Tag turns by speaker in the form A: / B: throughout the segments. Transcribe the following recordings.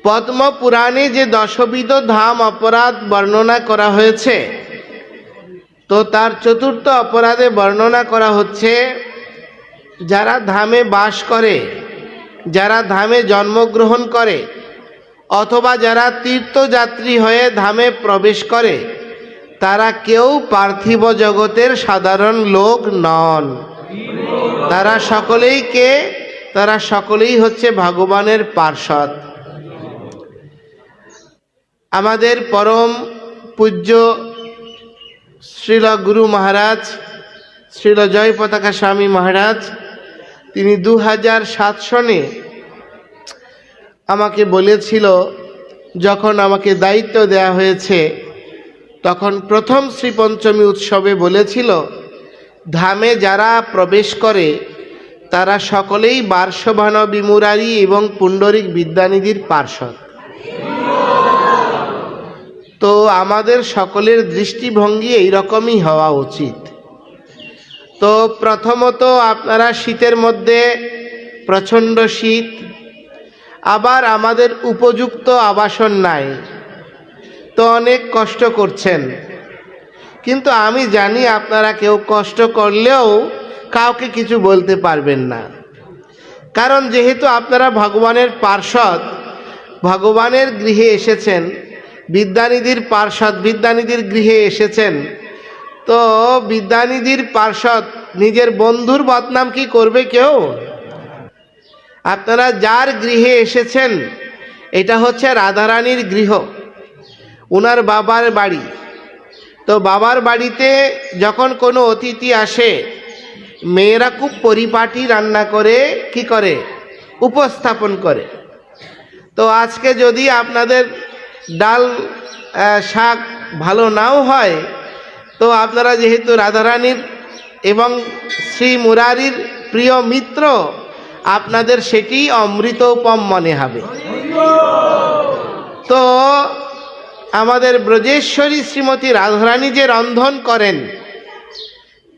A: পদ্ম পুরাণে যে দশবিধ ধাম অপরাধ বর্ণনা করা হয়েছে, তো তার চতুর্থ অপরাধে বর্ণনা করা হচ্ছে যারা ধামে বাস করে, যারা ধামে জন্মগ্রহণ করে, অথবা যারা তীর্থযাত্রী হয়ে ধামে প্রবেশ করে, তারা কেউ পার্থিব জগতের সাধারণ লোক নন। তারা সকলেই হচ্ছে ভগবানের পার্ষদ। আমাদের পরম পূজ্য শ্রীল গুরু মহারাজ শ্রীল জয় পতাকা স্বামী মহারাজ, তিনি 2007 সনে আমাকে বলেছিল, যখন আমাকে দায়িত্ব দেয়া হয়েছে, তখন প্রথম শ্রী পঞ্চমী উৎসবে বলেছিল, ধামে যারা প্রবেশ করে তারা সকলেই বার্ষভানবী মুরারি এবং পুণ্ডরিক বিদ্যানিধির পার্ষদ। তো আমাদের সকলের দৃষ্টিভঙ্গি এইরকমই হওয়া উচিত। তো প্রথমত আপনারা শীতের মধ্যে প্রচণ্ড শীত, আবার আমাদের উপযুক্ত আবাসন নাই, তো অনেক কষ্ট করছেন। কিন্তু আমি জানি আপনারা কেউ কষ্ট করলেও কাউকে কিছু বলতে পারবেন না, কারণ যেহেতু আপনারা ভগবানের পার্ষদ, ভগবানের গৃহে এসেছেন, বিদ্যানিধির পার্ষদ বিদ্যানিধির গৃহে এসেছেন, তো বিদ্যানিধির পার্ষদ নিজের বন্ধুর বদনাম কি করবে কেউ? আপনারা যার গৃহে এসেছেন, এটা হচ্ছে রাধারানীর গৃহ, ওনার বাবার বাড়ি। তো বাবার বাড়িতে যখন কোনো অতিথি আসে, মেয়েরা খুব পরিপাটি রান্না করে কি করে, উপস্থাপন করে। তো আজকে যদি আপনাদের ডাল শাক ভালো নাও হয়, তো আপনারা যেহেতু রাধারানীর এবং শ্রী মুরারির প্রিয় মিত্র, আপনাদের সেটি অমৃতোপম মনে হবে। তো আমাদের ব্রজেশ্বরী শ্রীমতী রাধারানী যে রন্ধন করেন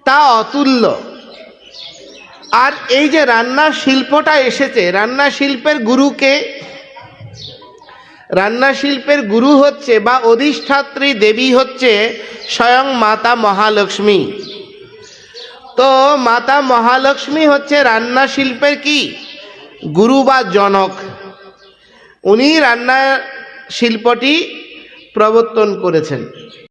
A: তা অতুল্য। আর এই যে রান্না শিল্পটা এসেছে, রান্না শিল্পের গুরুকে, রান্না শিল্পের গুরু হচ্ছে বা অধিষ্ঠাত্রী দেবী হচ্ছে স্বয়ং মাতা মহালক্ষ্মী। তো মাতা মহালক্ষ্মী হচ্ছে রান্না শিল্পের কি গুরু বা জনক। উনি রান্না শিল্পটি প্রবর্তন করেছেন।